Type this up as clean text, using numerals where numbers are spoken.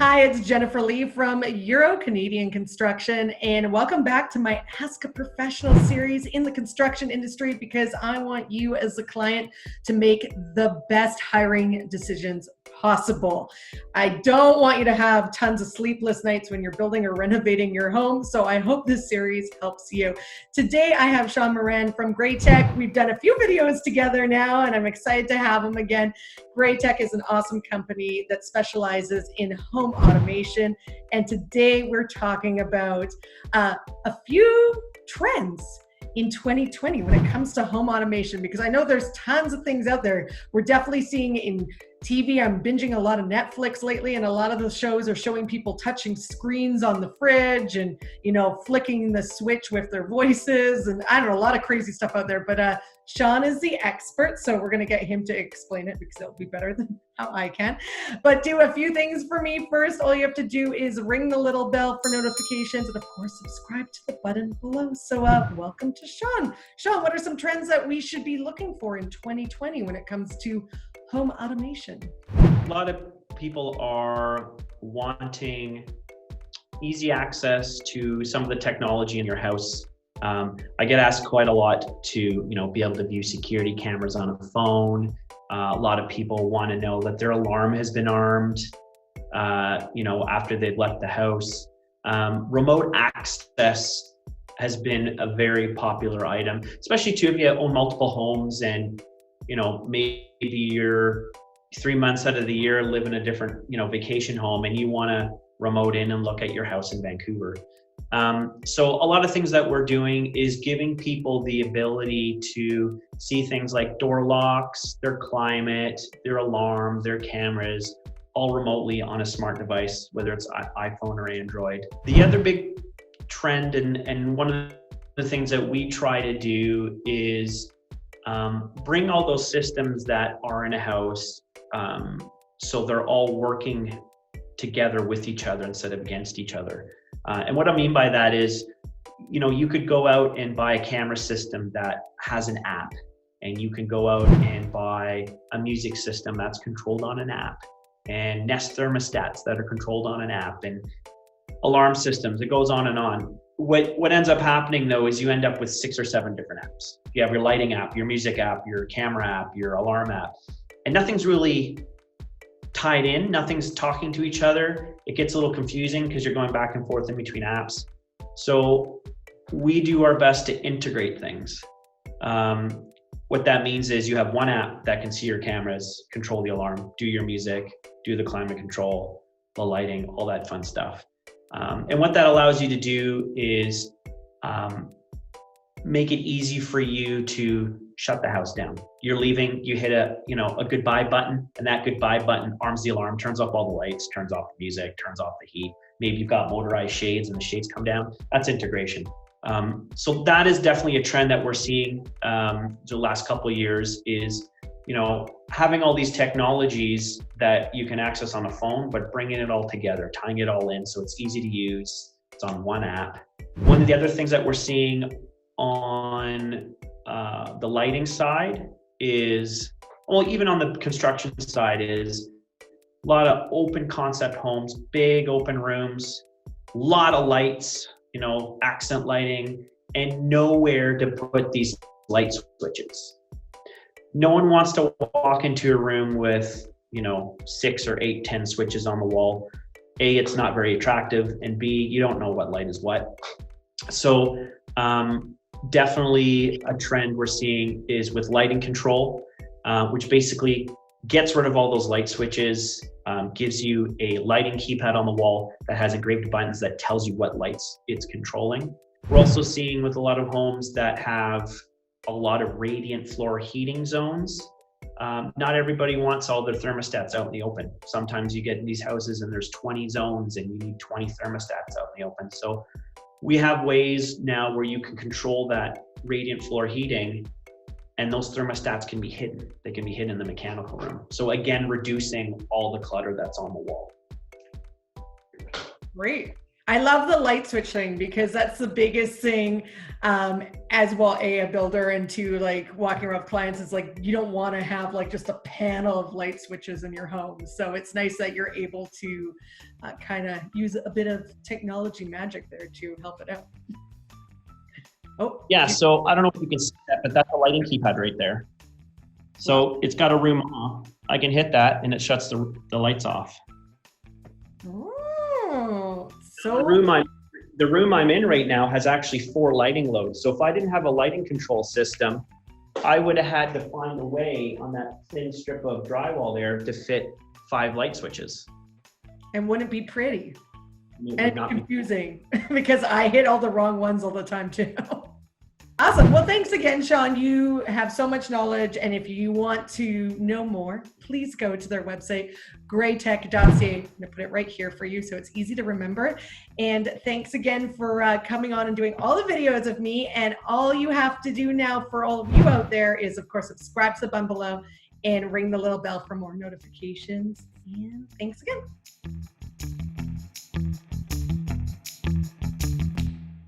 Hi, it's Jennifer Lee from Euro Canadian Construction, and welcome back to my Ask a Professional series in the construction industry, because I want you as a client to make the best hiring decisions possible. I don't want you to have tons of sleepless nights when you're building or renovating your home, so I hope this series helps you. Today I have Shawn Moran from Graytek. We've done a few videos together now, and I'm excited to have him again. Graytek is an awesome company that specializes in home automation, and today we're talking about a few trends in 2020 when it comes to home automation, because I know there's tons of things out there. We're definitely seeing in TV. I'm binging a lot of Netflix lately, and a lot of the shows are showing people touching screens on the fridge and, you know, flicking the switch with their voices, and I don't know, a lot of crazy stuff out there. But Shawn is the expert, so we're going to get him to explain it because it'll be better than how I can. But do a few things for me first. All you have to do is ring the little bell for notifications, and of course subscribe to the button below. So welcome to Shawn. Shawn, what are some trends that we should be looking for in 2020 when it comes to home automation? A lot of people are wanting easy access to some of the technology in your house. I get asked quite a lot to, be able to view security cameras on a phone. A lot of people want to know that their alarm has been armed, after they've left the house. Remote access has been a very popular item, especially too if you own multiple homes and, maybe you're 3 months out of the year live in a different, vacation home, and you want to remote in and look at your house in Vancouver. So a lot of things that we're doing is giving people the ability to see things like door locks, their climate, their alarm, their cameras, all remotely on a smart device, whether it's iPhone or Android. The other big trend, and one of the things that we try to do is bring all those systems that are in a house so they're all working together with each other instead of against each other. And what I mean by that is, you could go out and buy a camera system that has an app, and you can go out and buy a music system that's controlled on an app, and Nest thermostats that are controlled on an app, and alarm systems. It goes on and on. What ends up happening though is you end up with 6 or 7 different apps. You have your lighting app, your music app, your camera app, your alarm app, and nothing's really tied in, nothing's talking to each other. It gets a little confusing because you're going back and forth in between apps. So we do our best to integrate things. What that means is you have one app that can see your cameras, control the alarm, do your music, do the climate control, the lighting, all that fun stuff. And what that allows you to do is make it easy for you to shut the house down. You're leaving, you hit a goodbye button, and that goodbye button arms the alarm, turns off all the lights, turns off the music, turns off the heat. Maybe you've got motorized shades and the shades come down. That's integration. So that is definitely a trend that we're seeing the last couple of years is, having all these technologies that you can access on a phone, but bringing it all together, tying it all in so it's easy to use. It's on one app. One of the other things that we're seeing on the lighting side is, well, even on the construction side, is a lot of open concept homes, big open rooms, a lot of lights, accent lighting, and nowhere to put these light switches. No one wants to walk into a room with, 6 or 8, 10 switches on the wall. A, it's not very attractive, and B, you don't know what light is what. So definitely a trend we're seeing is with lighting control, which basically gets rid of all those light switches, gives you a lighting keypad on the wall that has engraved buttons that tells you what lights it's controlling. We're also seeing with a lot of homes that have a lot of radiant floor heating zones. Not everybody wants all their thermostats out in the open. Sometimes you get in these houses and there's 20 zones and you need 20 thermostats out in the open. So we have ways now where you can control that radiant floor heating, and those thermostats can be hidden. They can be hidden in the mechanical room. So again, reducing all the clutter that's on the wall. Great. I love the light switch thing because that's the biggest thing, as well, a builder, and two, like walking around with clients, is like you don't want to have like just a panel of light switches in your home. So it's nice that you're able to kind of use a bit of technology magic there to help it out. Oh, Yeah, so I don't know if you can see that, but that's a lighting keypad right there. So it's got a room off. I can hit that and it shuts the lights off. oh, so The room I'm in right now has actually 4 lighting loads. So if I didn't have a lighting control system, I would have had to find a way on that thin strip of drywall there to fit 5 light switches. And wouldn't it be pretty? And confusing because I hit all the wrong ones all the time too. Awesome. Well, thanks again, Shawn. You have so much knowledge. And if you want to know more, please go to their website, graytek.ca. I'm going to put it right here for you so it's easy to remember. And thanks again for coming on and doing all the videos of me. And all you have to do now for all of you out there is, of course, subscribe to the button below and ring the little bell for more notifications. And thanks again.